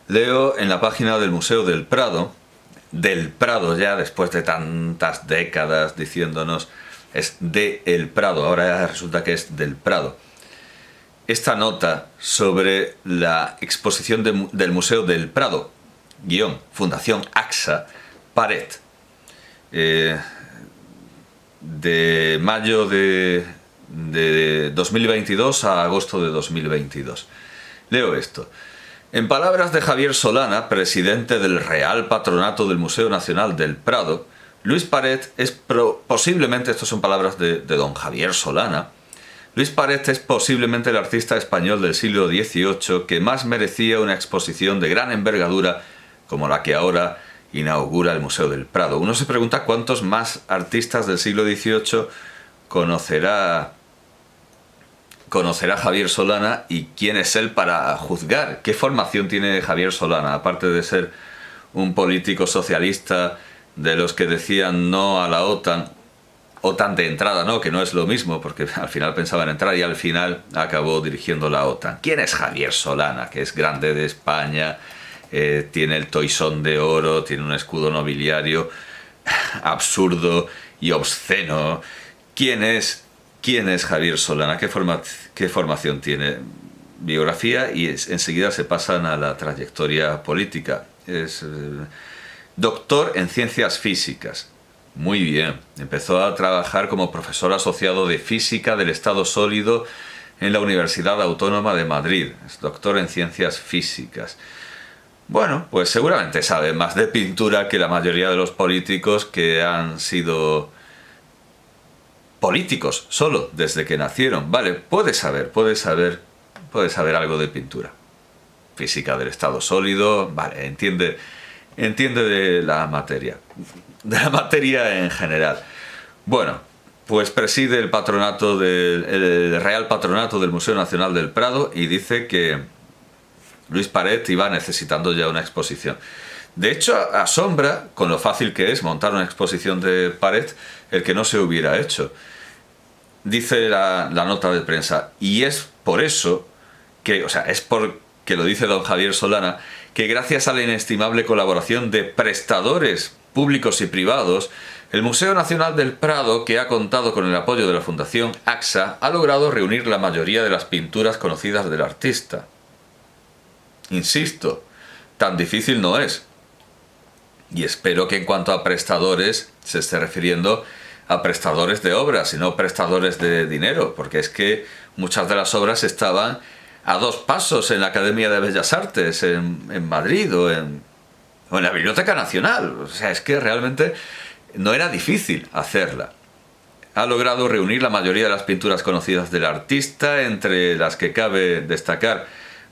Leo en la página del Museo del Prado ya después de tantas décadas diciéndonos es de El Prado, ahora ya resulta que es del Prado. Esta nota sobre la exposición del Museo del Prado, Fundación AXA, Paret, de mayo de 2022 a agosto de 2022. Leo esto. En palabras de Javier Solana, presidente del Real Patronato del Museo Nacional del Prado, Luis Paret es posiblemente, estas son palabras de don Javier Solana, Luis Paret es posiblemente el artista español del siglo XVIII que más merecía una exposición de gran envergadura como la que ahora inaugura el Museo del Prado. Uno se pregunta cuántos más artistas del siglo XVIII conocerá Javier Solana y quién es él para juzgar. ¿Qué formación tiene Javier Solana? Aparte de ser un político socialista de los que decían no a la OTAN de entrada, no, que no es lo mismo, porque al final pensaba en entrar y al final acabó dirigiendo la OTAN. ¿Quién es Javier Solana? Que es grande de España, tiene el toisón de oro, tiene un escudo nobiliario absurdo y obsceno. ¿Quién es Javier Solana? ¿Qué formación tiene? Biografía y enseguida se pasan a la trayectoria política. Es doctor en ciencias físicas. Muy bien. Empezó a trabajar como profesor asociado de física del estado sólido en la Universidad Autónoma de Madrid. Es doctor en ciencias físicas. Bueno, pues seguramente sabe más de pintura que la mayoría de los políticos que han sido políticos solo desde que nacieron. Vale, puede saber algo de pintura. Física del estado sólido, vale, entiende de la materia en general. Bueno, pues preside el Real Patronato del Museo Nacional del Prado y dice que Luis Paret iba necesitando ya una exposición. De hecho, asombra con lo fácil que es montar una exposición de Paret el que no se hubiera hecho. Dice la nota de prensa, y es por eso es porque lo dice don Javier Solana, que gracias a la inestimable colaboración de prestadores públicos y privados, el Museo Nacional del Prado, que ha contado con el apoyo de la Fundación AXA, ha logrado reunir la mayoría de las pinturas conocidas del artista. Insisto, tan difícil no es. Y espero que en cuanto a prestadores se esté refiriendo a prestadores de obras y no prestadores de dinero, porque es que muchas de las obras estaban a dos pasos en la Academia de Bellas Artes, en Madrid o en la Biblioteca Nacional. O sea, es que realmente no era difícil hacerla. Ha logrado reunir la mayoría de las pinturas conocidas del artista, entre las que cabe destacar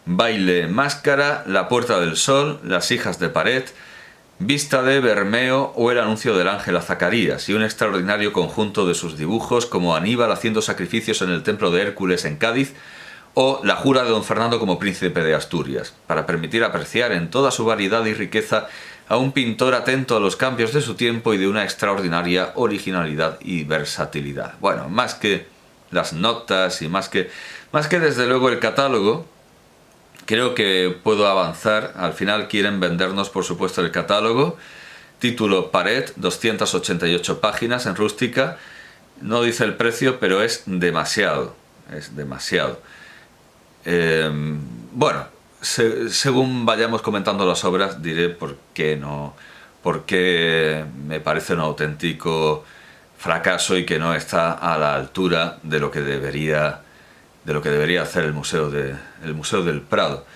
Baile Máscara, La Puerta del Sol, Las hijas de Paret, Vista de Bermeo o El anuncio del ángel a Zacarías, y un extraordinario conjunto de sus dibujos como Aníbal haciendo sacrificios en el templo de Hércules en Cádiz o La jura de don Fernando como príncipe de Asturias, para permitir apreciar en toda su variedad y riqueza a un pintor atento a los cambios de su tiempo y de una extraordinaria originalidad y versatilidad. Bueno, más que las notas y más que desde luego el catálogo, creo que puedo avanzar. Al final quieren vendernos, por supuesto, el catálogo. Título Paret, 288 páginas en rústica. No dice el precio, pero es demasiado. Es demasiado. Bueno, según vayamos comentando las obras, diré por qué me parece un auténtico fracaso y que no está a la altura de lo que debería hacer el Museo del Prado.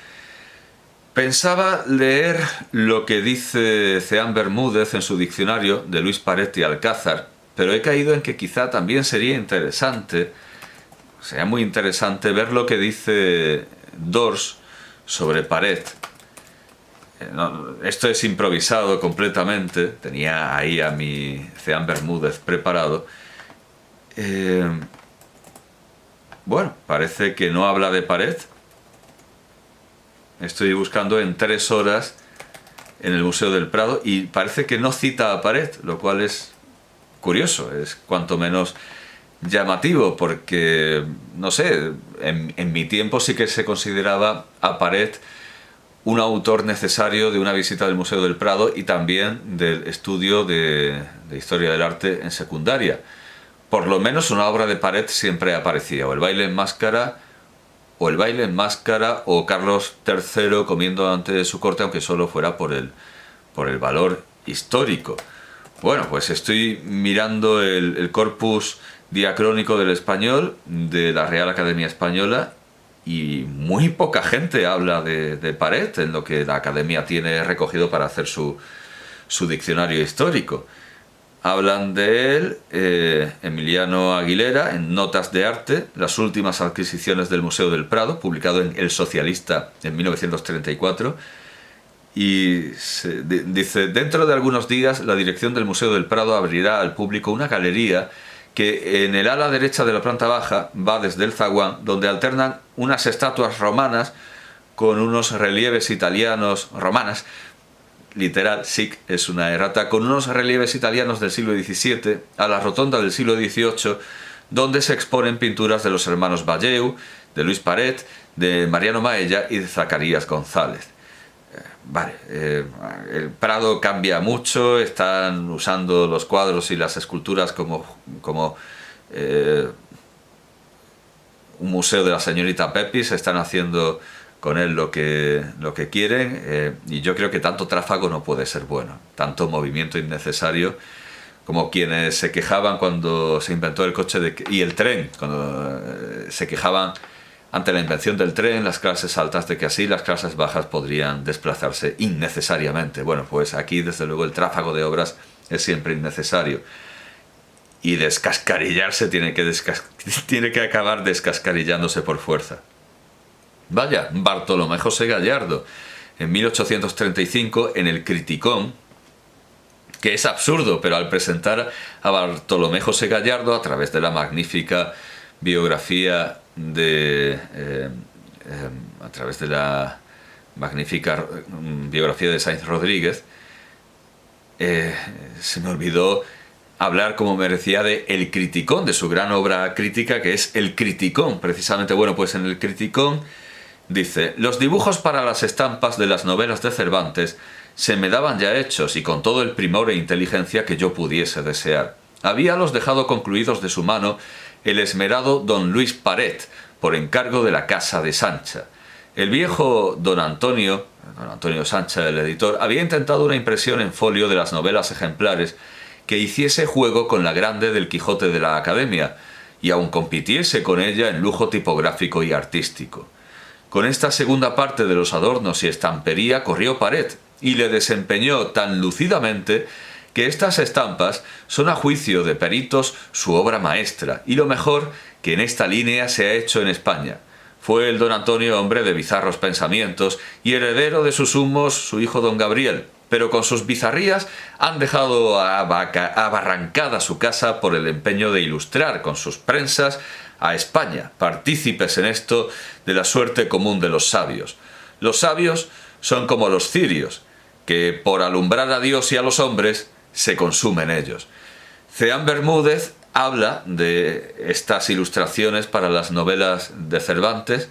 Pensaba leer lo que dice Ceán Bermúdez en su diccionario de Luis Paret y Alcázar, pero he caído en que quizá también sería muy interesante ver lo que dice Dors sobre Paret. Esto es improvisado completamente, tenía ahí a mi Ceán Bermúdez preparado. Bueno, parece que no habla de Paret. Estoy buscando en 3 horas en el Museo del Prado y parece que no cita a Paret, lo cual es curioso, es cuanto menos llamativo, porque, no sé, en mi tiempo sí que se consideraba a Paret un autor necesario de una visita del Museo del Prado y también del estudio de historia del arte en secundaria. Por lo menos una obra de Paret siempre aparecía, o El baile en máscara, o Carlos III comiendo ante su corte, aunque solo fuera por el valor histórico. Bueno, pues estoy mirando el corpus diacrónico del español de la Real Academia Española y muy poca gente habla de Paret en lo que la Academia tiene recogido para hacer su diccionario histórico. Hablan de él Emiliano Aguilera en Notas de Arte, las últimas adquisiciones del Museo del Prado, publicado en El Socialista en 1934. Y dice, dentro de algunos días la dirección del Museo del Prado abrirá al público una galería que en el ala derecha de la planta baja va desde el zaguán, donde alternan unas estatuas romanas con unos relieves italianos romanas, literal, SIC es una errata, con unos relieves italianos del siglo XVII a la rotonda del siglo XVIII, donde se exponen pinturas de los hermanos Valleu, de Luis Paret, de Mariano Maella y de Zacarías González. Vale, el Prado cambia mucho, están usando los cuadros y las esculturas como un museo de la señorita Pepys, están haciendo con él lo que quieren, y yo creo que tanto tráfago no puede ser bueno, tanto movimiento innecesario, como quienes se quejaban cuando se inventó el coche y el tren, cuando se quejaban ante la invención del tren, las clases altas, de que así las clases bajas podrían desplazarse innecesariamente. Bueno, pues aquí desde luego el tráfago de obras es siempre innecesario. Y descascarillarse tiene que acabar descascarillándose por fuerza. Vaya, Bartolomé José Gallardo, en 1835, en el Criticón, que es absurdo, pero al presentar a Bartolomé José Gallardo a través de la magnífica biografía a través de la magnífica biografía de Sáenz Rodríguez, se me olvidó hablar como merecía de El Criticón, de su gran obra crítica que es El Criticón, precisamente. Bueno, pues en El Criticón dice: los dibujos para las estampas de las novelas de Cervantes se me daban ya hechos y con todo el primor e inteligencia que yo pudiese desear. Habíalos dejado concluidos de su mano el esmerado don Luis Paret, por encargo de la casa de Sancha. El viejo don Antonio Sancha, el editor, había intentado una impresión en folio de las novelas ejemplares que hiciese juego con la grande del Quijote de la Academia, y aun compitiese con ella en lujo tipográfico y artístico. Con esta segunda parte de los adornos y estampería corrió Paret, y le desempeñó tan lucidamente que estas estampas son a juicio de peritos su obra maestra, y lo mejor que en esta línea se ha hecho en España. Fue el don Antonio hombre de bizarros pensamientos y heredero de sus humos su hijo don Gabriel, pero con sus bizarrías han dejado abarrancada su casa por el empeño de ilustrar con sus prensas a España, partícipes en esto de la suerte común de los sabios. Los sabios son como los cirios, que por alumbrar a Dios y a los hombres se consumen ellos. Ceán Bermúdez habla de estas ilustraciones para las novelas de Cervantes,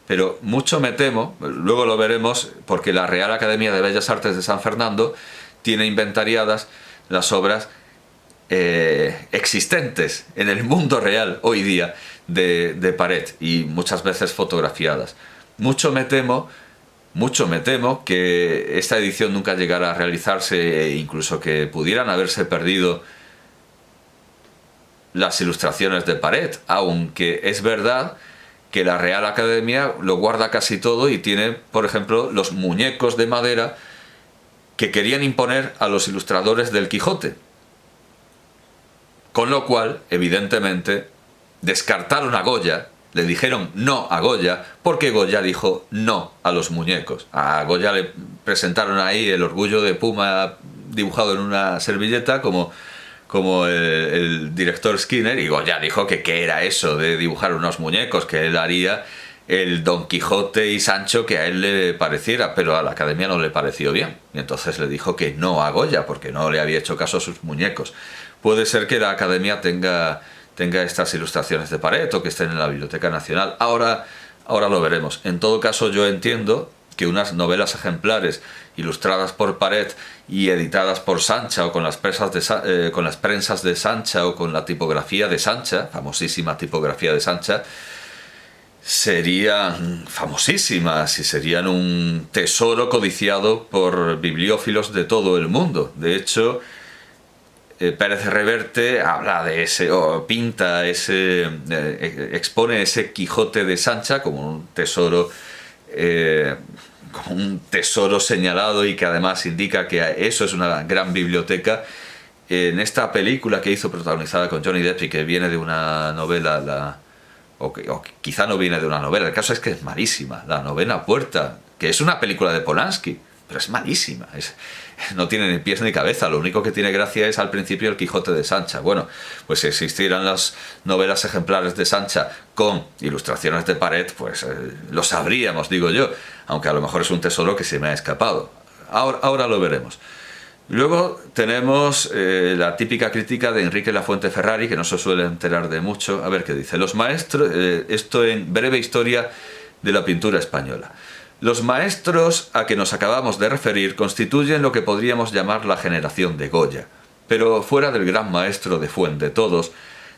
pero mucho me temo, luego lo veremos, porque la Real Academia de Bellas Artes de San Fernando tiene inventariadas las obras existentes en el mundo real hoy día de Paret, y muchas veces fotografiadas. Mucho me temo que esta edición nunca llegara a realizarse, e incluso que pudieran haberse perdido las ilustraciones de Paret, aunque es verdad que la Real Academia lo guarda casi todo y tiene, por ejemplo, los muñecos de madera que querían imponer a los ilustradores del Quijote. Con lo cual, evidentemente, descartaron a Goya, le dijeron no a Goya, porque Goya dijo no a los muñecos. A Goya le presentaron ahí el orgullo de Puma dibujado en una servilleta como el director Skinner, y Goya dijo que qué era eso de dibujar unos muñecos, que él haría el Don Quijote y Sancho que a él le pareciera, pero a la Academia no le pareció bien, y entonces le dijo que no a Goya, porque no le había hecho caso a sus muñecos. Puede ser que la Academia tenga estas ilustraciones de Paret o que estén en la Biblioteca Nacional. Ahora lo veremos. En todo caso, yo entiendo que unas novelas ejemplares ilustradas por Paret y editadas por Sancha o con las prensas de Sancha o con la tipografía de Sancha, famosísima tipografía de Sancha, serían famosísimas y serían un tesoro codiciado por bibliófilos de todo el mundo. De hecho, Pérez Reverte habla de ese, o pinta ese, expone ese Quijote de Sancha como un tesoro señalado, y que además indica que eso es una gran biblioteca. En esta película que hizo protagonizada con Johnny Depp y que viene de una novela, o quizá no viene de una novela, el caso es que es malísima, La novena puerta, que es una película de Polanski, pero es malísima, no tiene ni pies ni cabeza. Lo único que tiene gracia es al principio el Quijote de Sancha. Bueno, pues si existieran las novelas ejemplares de Sancha con ilustraciones de Paret, pues lo sabríamos, digo yo, aunque a lo mejor es un tesoro que se me ha escapado. Ahora lo veremos. Luego tenemos la típica crítica de Enrique Lafuente Ferrari, que no se suele enterar de mucho. A ver qué dice. Los maestros, esto en Breve Historia de la Pintura Española. Los maestros a que nos acabamos de referir constituyen lo que podríamos llamar la generación de Goya, pero fuera del gran maestro de Fuente todos,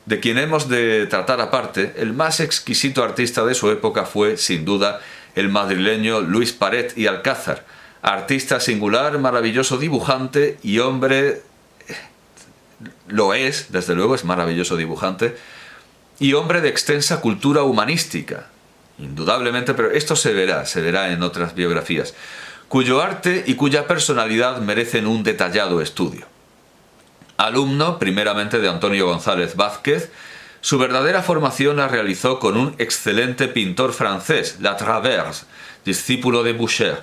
de quien hemos de tratar aparte, el más exquisito artista de su época fue, sin duda, el madrileño Luis Paret y Alcázar, artista singular, maravilloso dibujante y hombre, lo es, desde luego es maravilloso dibujante, y hombre de extensa cultura humanística, indudablemente, pero esto se verá en otras biografías, cuyo arte y cuya personalidad merecen un detallado estudio. Alumno primeramente de Antonio González Vázquez, su verdadera formación la realizó con un excelente pintor francés, Latravers, discípulo de Boucher,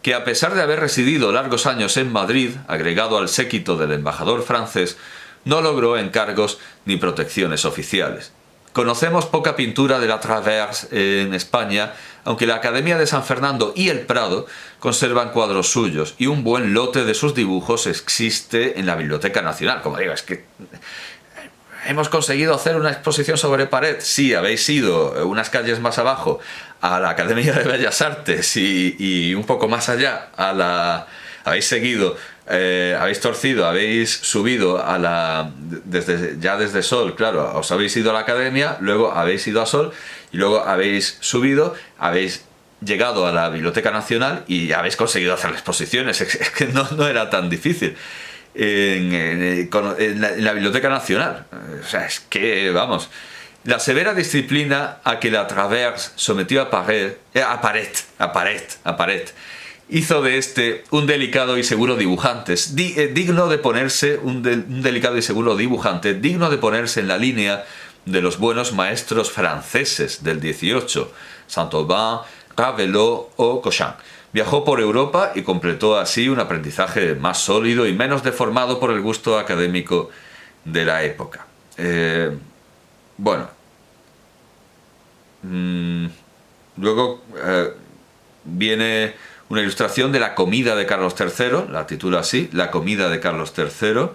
que a pesar de haber residido largos años en Madrid, agregado al séquito del embajador francés, no logró encargos ni protecciones oficiales. Conocemos poca pintura de Latravers en España, aunque la Academia de San Fernando y el Prado conservan cuadros suyos, y un buen lote de sus dibujos existe en la Biblioteca Nacional. Como digo, es que hemos conseguido hacer una exposición sobre Paret. Sí, habéis ido unas calles más abajo a la Academia de Bellas Artes y un poco más allá habéis seguido, habéis torcido, habéis subido desde Sol, claro, os habéis ido a la Academia, luego habéis ido a Sol y luego habéis subido, habéis llegado a la Biblioteca Nacional y habéis conseguido hacer las exposiciones. Es que no era tan difícil en la Biblioteca Nacional. O sea, es que, vamos, la severa disciplina a que Latravers sometió a Paret hizo de este un delicado y seguro dibujante, digno de ponerse un delicado y seguro dibujante, digno de ponerse en la línea de los buenos maestros franceses del 18, Saint-Aubin, Ravelot o Cochin. Viajó por Europa y completó así un aprendizaje más sólido y menos deformado por el gusto académico de la época. Luego viene una ilustración de la comida de Carlos III, la titula así, La comida de Carlos III.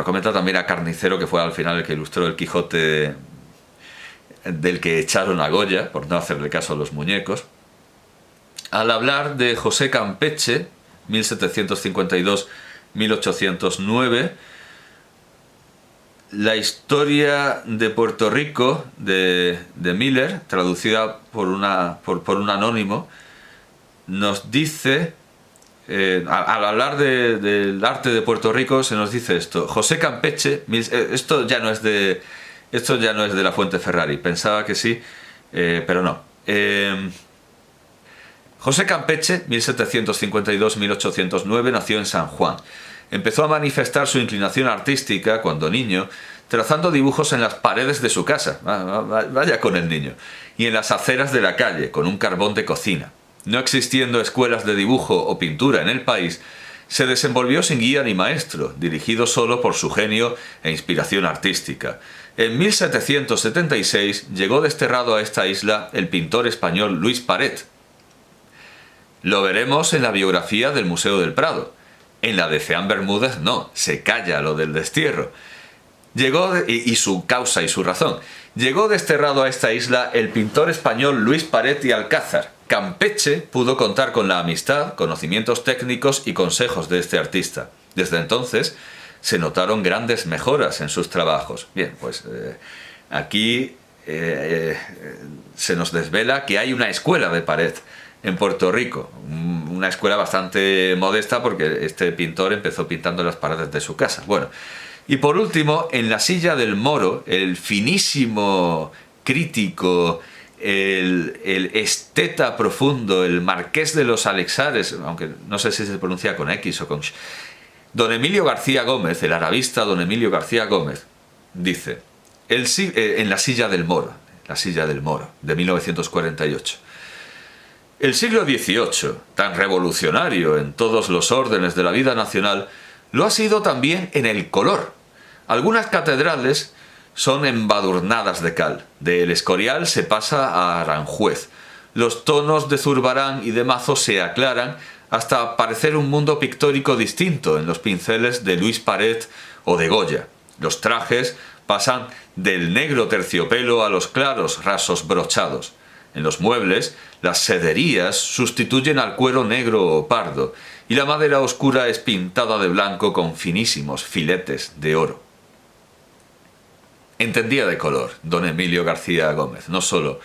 Comenta también a Carnicero, que fue al final el que ilustró el Quijote del que echaron a Goya, por no hacerle caso a los muñecos. Al hablar de José Campeche, 1752-1809, la historia de Puerto Rico de Miller, traducida por un anónimo, nos dice, al hablar del arte de Puerto Rico, se nos dice esto: José Campeche, esto ya no es de la Fuente Ferrari, pensaba que sí, pero no. José Campeche, 1752-1809, nació en San Juan. Empezó a manifestar su inclinación artística cuando niño, trazando dibujos en las paredes de su casa, vaya con el niño, y en las aceras de la calle, con un carbón de cocina. No existiendo escuelas de dibujo o pintura en el país, se desenvolvió sin guía ni maestro, dirigido solo por su genio e inspiración artística. En 1776 llegó desterrado a esta isla el pintor español Luis Paret. Lo veremos en la biografía del Museo del Prado. En la de Ceán Bermúdez no, se calla lo del destierro. Y su causa y su razón. Llegó desterrado a esta isla el pintor español Luis Paret y Alcázar, Campeche pudo contar con la amistad, conocimientos técnicos y consejos de este artista. Desde entonces se notaron grandes mejoras en sus trabajos. Bien, pues aquí se nos desvela que hay una escuela de pared en Puerto Rico, una escuela bastante modesta porque este pintor empezó pintando las paredes de su casa. Bueno, y por último, en La silla del Moro, el finísimo crítico, el esteta profundo, el marqués de los Aleixares, aunque no sé si se pronuncia con X o con Sh, don Emilio García Gómez, el arabista don Emilio García Gómez, dice, en La silla del Moro, de 1948, el siglo XVIII, tan revolucionario en todos los órdenes de la vida nacional, lo ha sido también en el color. Algunas catedrales son embadurnadas de cal. De El Escorial se pasa a Aranjuez. Los tonos de Zurbarán y de Mazo se aclaran hasta parecer un mundo pictórico distinto en los pinceles de Luis Paret o de Goya. Los trajes pasan del negro terciopelo a los claros rasos brochados. En los muebles, las sederías sustituyen al cuero negro o pardo, y la madera oscura es pintada de blanco con finísimos filetes de oro. Entendía de color don Emilio García Gómez, no solo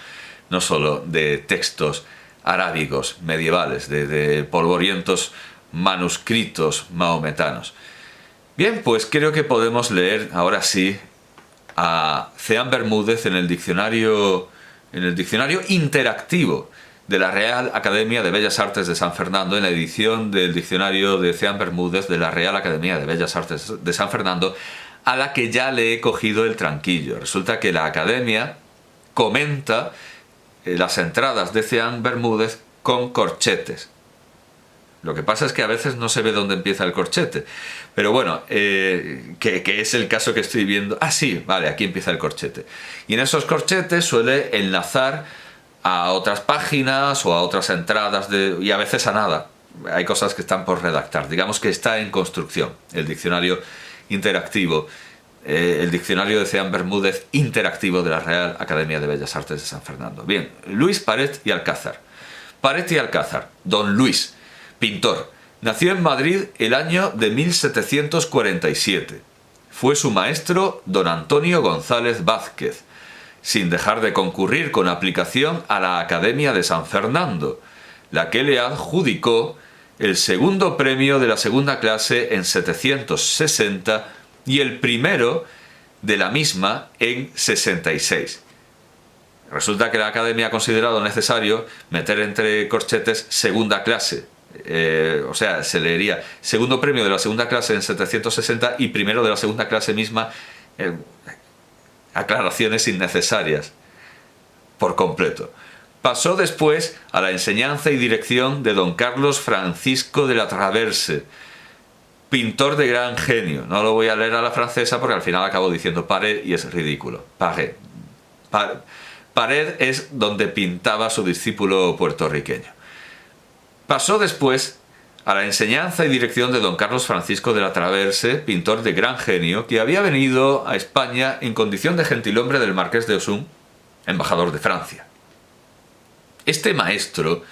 de textos arábigos medievales, de polvorientos manuscritos mahometanos. Bien, pues creo que podemos leer ahora sí a Ceán Bermúdez en el diccionario interactivo de la Real Academia de Bellas Artes de San Fernando, en la edición del diccionario de Ceán Bermúdez de la Real Academia de Bellas Artes de San Fernando, a la que ya le he cogido el tranquillo. Resulta que la Academia comenta las entradas de Ceán Bermúdez con corchetes. Lo que pasa es que a veces no se ve dónde empieza el corchete. Pero bueno, que es el caso que estoy viendo. Ah, sí, vale, aquí empieza el corchete. Y en esos corchetes suele enlazar a otras páginas o a otras entradas y a veces a nada. Hay cosas que están por redactar. Digamos que está en construcción el diccionario interactivo, el diccionario de Ceán Bermúdez interactivo de la Real Academia de Bellas Artes de San Fernando. Bien, Luis Paret y Alcázar. Paret y Alcázar, don Luis, pintor. Nació en Madrid el año de 1747. Fue su maestro don Antonio González Vázquez, sin dejar de concurrir con aplicación a la Academia de San Fernando, la que le adjudicó el segundo premio de la segunda clase en 760 y el primero de la misma en 66. Resulta que la Academia ha considerado necesario meter entre corchetes segunda clase. O sea, se leería segundo premio de la segunda clase en 760 y primero de la segunda clase misma. Aclaraciones innecesarias por completo. Pasó después a la enseñanza y dirección de don Carlos Francisco de la Traverse, pintor de gran genio. No lo voy a leer a la francesa porque al final acabo diciendo Pared y es ridículo. Pared es donde pintaba su discípulo puertorriqueño. Pasó después a la enseñanza y dirección de don Carlos Francisco de la Traverse, pintor de gran genio, que había venido a España en condición de gentilhombre del Marqués de Osún, embajador de Francia. Este maestro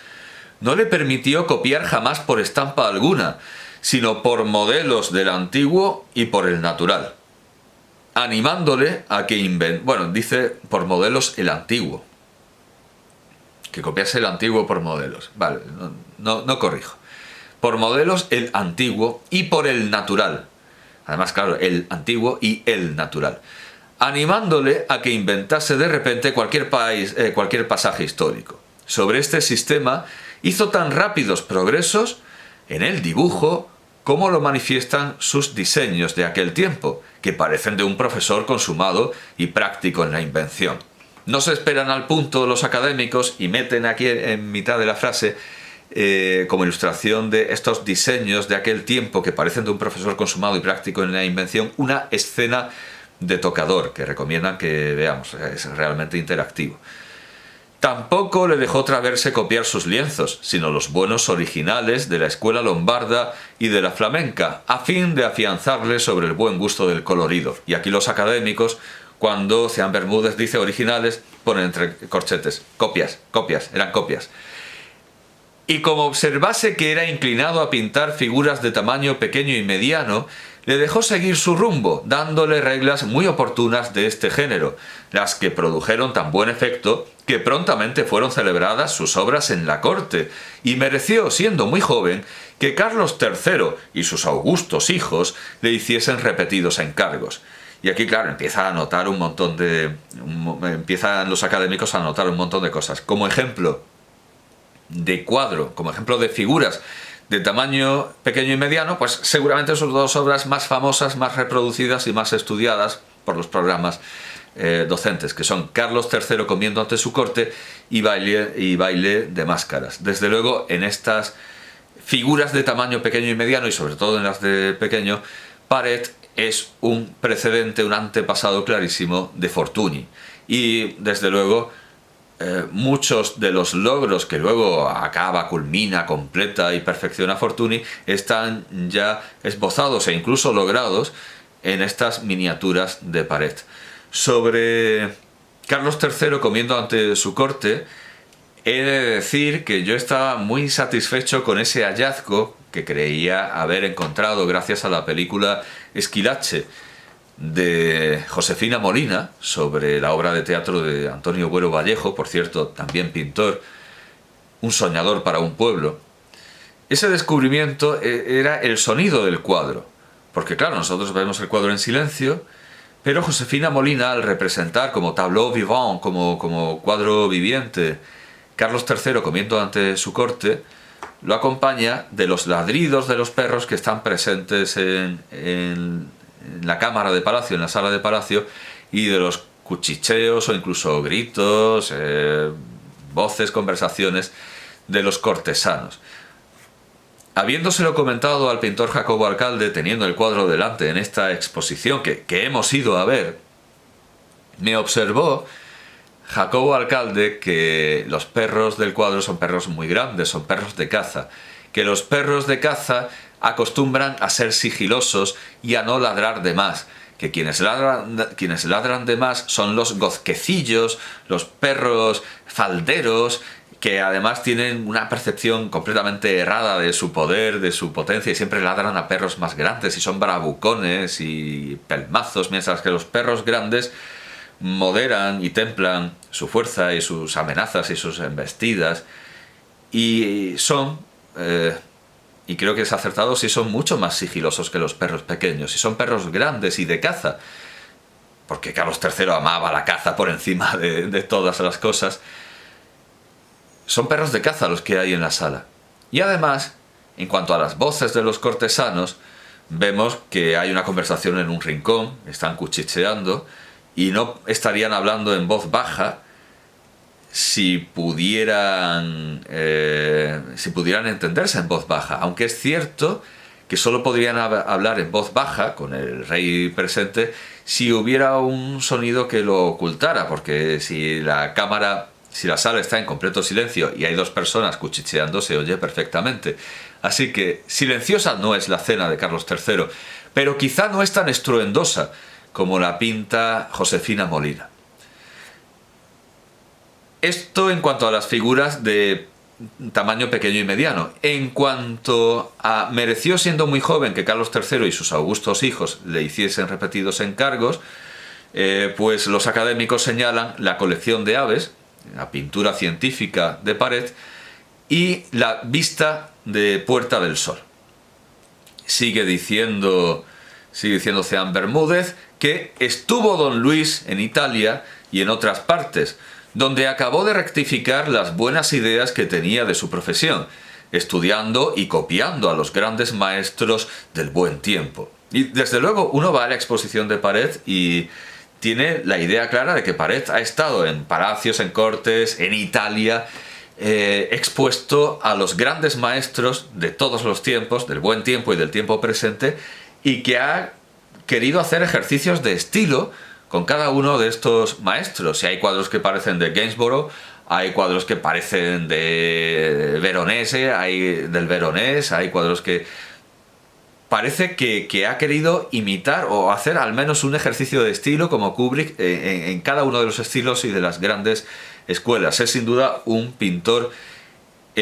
no le permitió copiar jamás por estampa alguna, sino por modelos del antiguo y por el natural, animándole a que dice por modelos el antiguo, que copiase el antiguo por modelos. Vale, no corrijo. Por modelos el antiguo y por el natural. Además, claro, el antiguo y el natural. Animándole a que inventase de repente cualquier pasaje histórico. Sobre este sistema hizo tan rápidos progresos en el dibujo como lo manifiestan sus diseños de aquel tiempo, que parecen de un profesor consumado y práctico en la invención. No se esperan al punto los académicos y meten aquí en mitad de la frase como ilustración de estos diseños de aquel tiempo que parecen de un profesor consumado y práctico en la invención, una escena de tocador que recomiendan que veamos, es realmente interactivo. Tampoco le dejó Traverse copiar sus lienzos, sino los buenos originales de la escuela lombarda y de la flamenca, a fin de afianzarle sobre el buen gusto del colorido. Y aquí los académicos, cuando Ceán Bermúdez dice originales, ponen entre corchetes copias, eran copias. y como observase que era inclinado a pintar figuras de tamaño pequeño y mediano, le dejó seguir su rumbo, dándole reglas muy oportunas de este género, las que produjeron tan buen efecto que prontamente fueron celebradas sus obras en la corte, y mereció, siendo muy joven, que Carlos III y sus augustos hijos le hiciesen repetidos encargos. Y aquí, claro, empiezan los académicos a notar un montón de cosas. Como ejemplo de cuadro, como ejemplo de figuras de tamaño pequeño y mediano, pues seguramente son dos obras más famosas, más reproducidas y más estudiadas por los programas docentes, que son Carlos III comiendo ante su corte y baile de máscaras. Desde luego, en estas figuras de tamaño pequeño y mediano, y sobre todo en las de pequeño, Paret es un precedente, un antepasado clarísimo de Fortuny. Y desde luego, muchos de los logros que luego culmina, completa y perfecciona Fortuny están ya esbozados e incluso logrados en estas miniaturas de Paret. Sobre Carlos III comiendo ante su corte, he de decir que yo estaba muy satisfecho con ese hallazgo que creía haber encontrado gracias a la película Esquilache de Josefina Molina, sobre la obra de teatro de Antonio Buero Vallejo, por cierto, también pintor, Un soñador para un pueblo. Ese descubrimiento era el sonido del cuadro, porque claro, nosotros vemos el cuadro en silencio, pero Josefina Molina, al representar como tableau vivant, como cuadro viviente, Carlos III comiendo ante su corte, lo acompaña de los ladridos de los perros que están presentes en la cámara de palacio, en la sala de palacio, y de los cuchicheos o incluso gritos, voces, conversaciones de los cortesanos. Habiéndoselo comentado al pintor Jacobo Alcalde, teniendo el cuadro delante en esta exposición que hemos ido a ver, me observó Jacobo Alcalde que los perros del cuadro son perros muy grandes, son perros de caza, que los perros de caza acostumbran a ser sigilosos y a no ladrar de más, que quienes ladran de más son los gozquecillos, los perros falderos, que además tienen una percepción completamente errada de su poder, de su potencia, y siempre ladran a perros más grandes y son bravucones y pelmazos, mientras que los perros grandes moderan y templan su fuerza y sus amenazas y sus embestidas, y son, y creo que es acertado, si son mucho más sigilosos que los perros pequeños, y son perros grandes y de caza, porque Carlos III amaba la caza por encima de todas las cosas. Son perros de caza los que hay en la sala. Y además, en cuanto a las voces de los cortesanos, vemos que hay una conversación en un rincón, están cuchicheando, y no estarían hablando en voz baja si pudieran entenderse en voz baja, aunque es cierto que solo podrían hablar en voz baja, con el rey presente, si hubiera un sonido que lo ocultara, porque si la sala está en completo silencio y hay dos personas cuchicheando, se oye perfectamente. Así que silenciosa no es la cena de Carlos III, pero quizá no es tan estruendosa como la pinta Josefina Molina. Esto en cuanto a las figuras de tamaño pequeño y mediano. En cuanto a mereció, siendo muy joven, que Carlos III y sus augustos hijos le hiciesen repetidos encargos, pues los académicos señalan la colección de aves, la pintura científica de Paret y la vista de Puerta del Sol. Sigue diciendo Ceán Bermúdez que estuvo don Luis en Italia y en otras partes, donde acabó de rectificar las buenas ideas que tenía de su profesión, estudiando y copiando a los grandes maestros del buen tiempo. Y desde luego uno va a la exposición de Paret y tiene la idea clara de que Paret ha estado en palacios, en cortes, en Italia, expuesto a los grandes maestros de todos los tiempos, del buen tiempo y del tiempo presente, y que ha querido hacer ejercicios de estilo con cada uno de estos maestros. Si hay cuadros que parecen de Gainsborough, hay cuadros que parecen de Veronese, del Veronés, hay cuadros que parece que ha querido imitar o hacer al menos un ejercicio de estilo como Kubrick en cada uno de los estilos y de las grandes escuelas. Es sin duda un pintor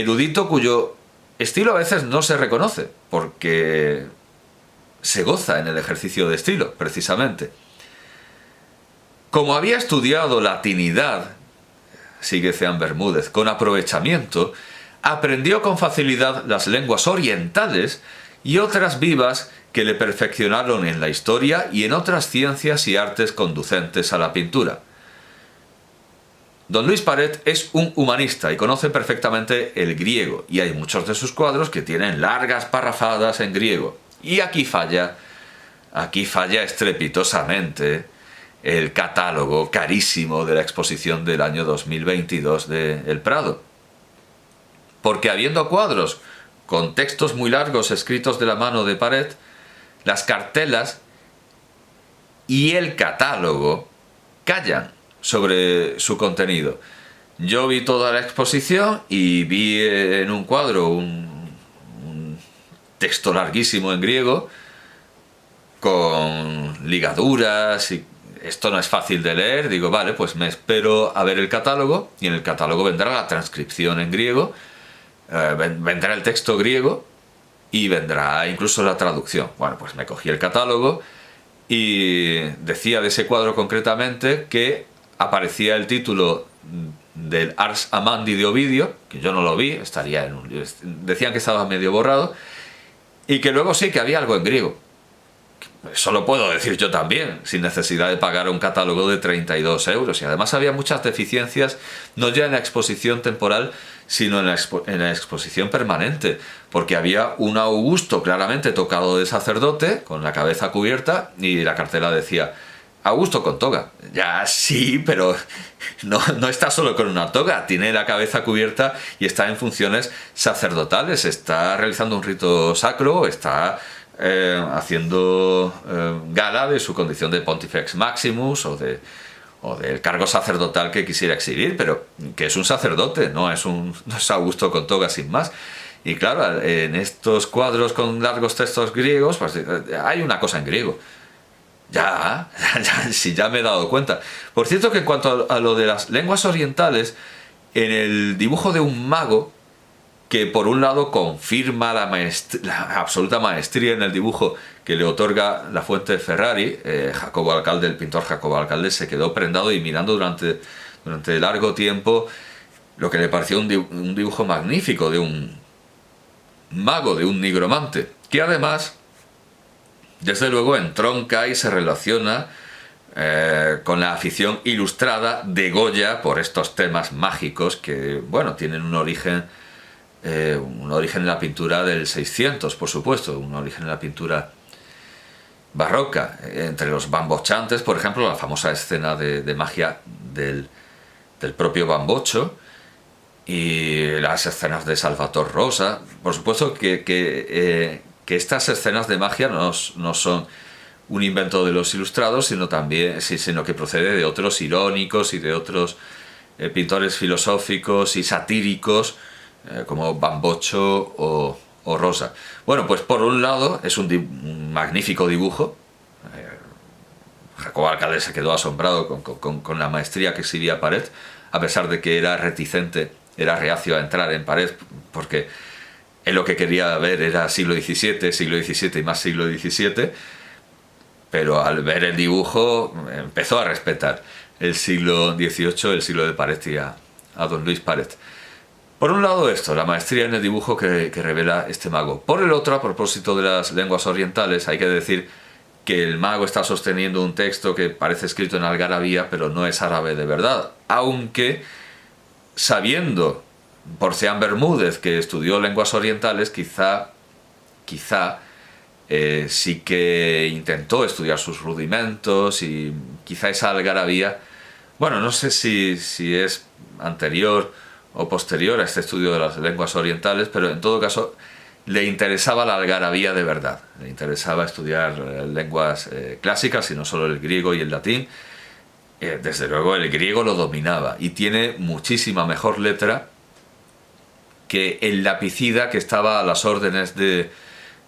erudito cuyo estilo a veces no se reconoce, porque se goza en el ejercicio de estilo, precisamente. Como había estudiado latinidad, sigue Ceán Bermúdez, con aprovechamiento, aprendió con facilidad las lenguas orientales y otras vivas que le perfeccionaron en la historia y en otras ciencias y artes conducentes a la pintura. Don Luis Paret es un humanista y conoce perfectamente el griego, y hay muchos de sus cuadros que tienen largas parrafadas en griego. Y aquí falla estrepitosamente el catálogo carísimo de la exposición del año 2022 de El Prado. Porque habiendo cuadros con textos muy largos escritos de la mano de Paret, las cartelas y el catálogo callan sobre su contenido. Yo vi toda la exposición y vi en un cuadro un texto larguísimo en griego con ligaduras y esto no es fácil de leer. Digo, vale, pues me espero a ver el catálogo, y en el catálogo vendrá la transcripción en griego, vendrá el texto griego y vendrá incluso la traducción. Bueno, pues me cogí el catálogo y decía de ese cuadro concretamente que aparecía el título del Ars Amandi de Ovidio, que yo no lo vi, decían que estaba medio borrado, y que luego sí que había algo en griego. Eso lo puedo decir yo también, sin necesidad de pagar un catálogo de 32 euros. Y además había muchas deficiencias, no ya en la exposición temporal, sino en la exposición permanente. Porque había un Augusto claramente tocado de sacerdote, con la cabeza cubierta, y la cartela decía Augusto con toga. Ya sí, pero no está solo con una toga, tiene la cabeza cubierta y está en funciones sacerdotales, está realizando un rito sacro, está haciendo gala de su condición de Pontifex Maximus o del cargo sacerdotal que quisiera exhibir, pero que es un sacerdote, no es Augusto con toga sin más. Y claro, en estos cuadros con largos textos griegos, pues hay una cosa en griego. Si ya me he dado cuenta. Por cierto, que en cuanto a lo de las lenguas orientales, en el dibujo de un mago, que por un lado confirma la absoluta maestría en el dibujo que le otorga la fuente Ferrari, Jacobo Alcalde, el pintor Jacobo Alcalde, se quedó prendado y mirando durante largo tiempo lo que le pareció un dibujo magnífico de un mago, de un nigromante, que además, desde luego, entronca y se relaciona con la afición ilustrada de Goya por estos temas mágicos que, bueno, tienen un origen en la pintura del 600, por supuesto, un origen en la pintura barroca. Entre los bambochantes, por ejemplo, la famosa escena de magia del propio Bambocho, y las escenas de Salvator Rosa. Por supuesto que estas escenas de magia no son un invento de los ilustrados, sino que procede de otros irónicos y de otros pintores filosóficos y satíricos, como Bambocho o Rosa. Bueno, pues por un lado es un magnífico dibujo. Jacobo Alcalde se quedó asombrado con la maestría que exhibía Paret, a pesar de que era reticente, era reacio a entrar en Paret, porque él lo que quería ver era siglo XVII y más siglo XVII, pero al ver el dibujo empezó a respetar el siglo XVIII, el siglo de Paret, y a don Luis Paret. Por un lado esto, la maestría en el dibujo que revela este mago. Por el otro, a propósito de las lenguas orientales, hay que decir que el mago está sosteniendo un texto que parece escrito en algarabía, pero no es árabe de verdad. Aunque, sabiendo por Ceán Bermúdez que estudió lenguas orientales, quizá sí que intentó estudiar sus rudimentos, y quizá esa algarabía, bueno, no sé si es anterior o posterior a este estudio de las lenguas orientales, pero en todo caso le interesaba la algarabía de verdad, le interesaba estudiar lenguas clásicas y no solo el griego y el latín. Desde luego el griego lo dominaba y tiene muchísima mejor letra que el lapicida que estaba a las órdenes de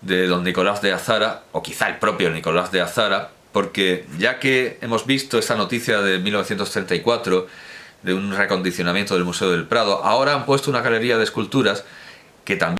don Nicolás de Azara, o quizá el propio Nicolás de Azara, porque ya que hemos visto esta noticia de 1934 de un recondicionamiento del Museo del Prado. Ahora han puesto una galería de esculturas que también